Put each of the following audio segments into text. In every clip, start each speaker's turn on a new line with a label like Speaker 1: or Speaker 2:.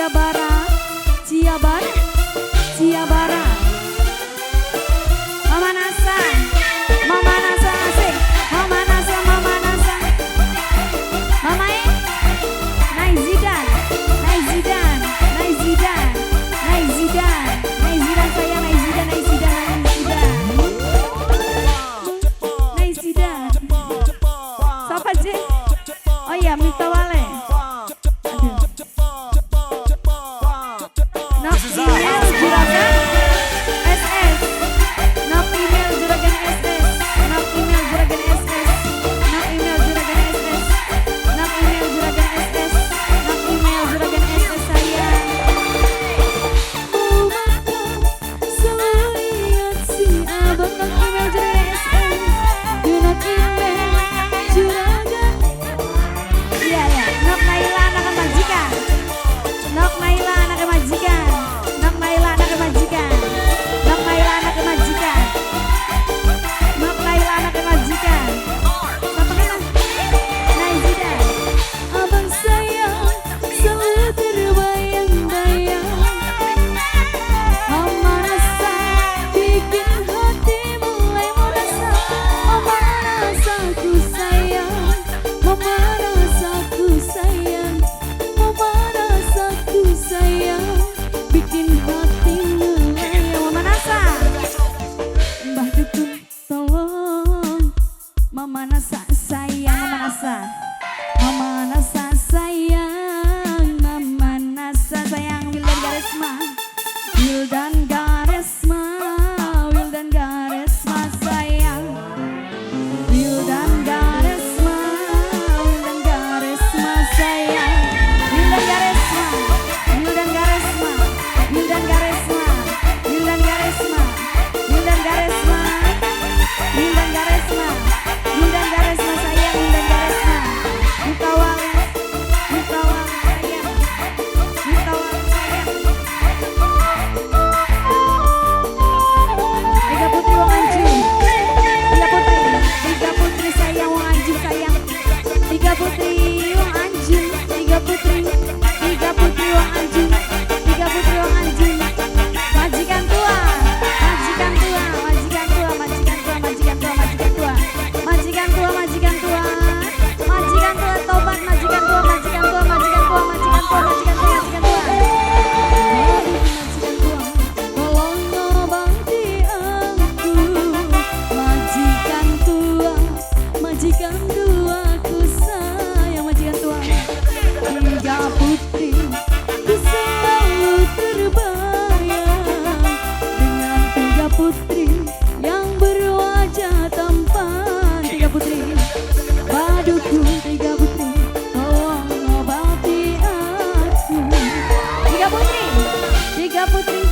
Speaker 1: Ciabara, Ciabara, Ciabara. Mama Nasa, Mama Nasa asik. Mama Nasa, Mama Nasa. Mama Naizidan, Naizidan, Naizidan, Naizidan, Naizidan saya Naizidan, Naizidan, Naizidan, Naizidan. Siapa sih? Oh iya, Mita Wale. Aduh. Nok email juragan SS. Nok email juragan SS. Nok email juragan SS. Nok email juragan SS. Nok email juragan SS. Nok email juragan SS saya. Oh makan selalu lihat si abang nok email juragan SS. Nok email juragan. Iya ya. Nok Naila anak majikan. Nok Naila anak majikan. Nok Naila anak majikan. Nok Naila anak majikan. Nok Naila anak majikan. Siapa kan? Naizidan. Abang sayang selalu terbayang-bayang. Mama rasa bikin hati mulai merasa. Mama rasa ku sayang. Mama rasa ku sayang. Mama rasa ku sayang. Bikin hati melayang. Mama Nasa. Mbah Dukun tolong. Mama Nasa sayang. Mama Nasa. Mama Nasa sayang. Mama Nasa sayang. Wildan Garesma. Wildan Garesma. Wildan Garesma sayang. Wildan Garesma. Wildan Garesma sayang. Wildan Garesma. Wildan Garesma. Wildan Garesma. Wildan Garesma. Wildan Garesma. Wildan Garesma. Wildan Garesma sayang. Wildan Garesma. Mutawale. Mutawale sayang. Mutawale sayang. Tiga putri wong anjing. Tiga putri. Tiga putri sayang wong anjing sayang. Tiga putri wong anjing. Tiga putri. Tiga putri wong anjing. Tiga putri wong anjing. Majikan tua. Majikan tua. Majikan tua. Majikan tua. Majikan tua. Majikan tua. Majikan tua. Majikan tua. Majikan tua. Tobat majikan tua. Majikan tua. Majikan tua. Majikan tua. Majikan tua. Majikan tua. Majikan tua. Tolong obati aku. Majikan tua. Majikan tua ku sayang. Majikan tua. Tiga putri ku selalu terbayang dengan tiga putri yang berwajah tampan. Tiga putri paduku. Tiga putri tolong obati aku. Tiga putri. Tiga putri.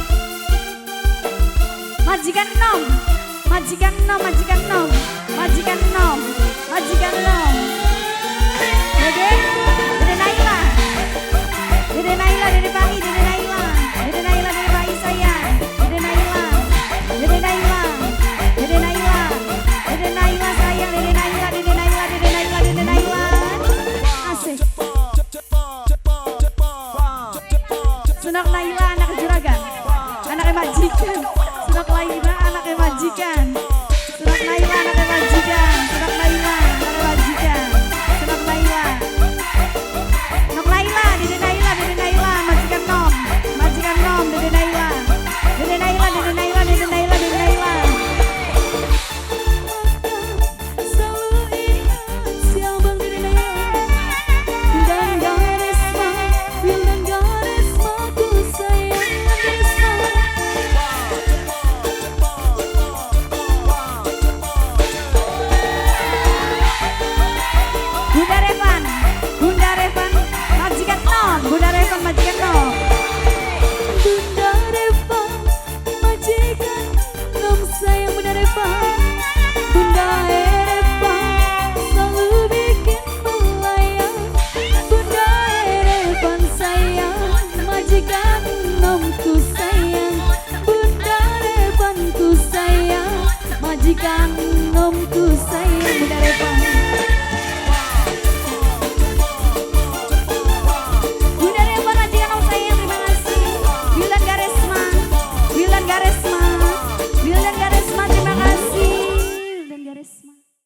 Speaker 1: Majikan 6. Majikan 6. Majikan 6. Majikan 6. Majikan 6.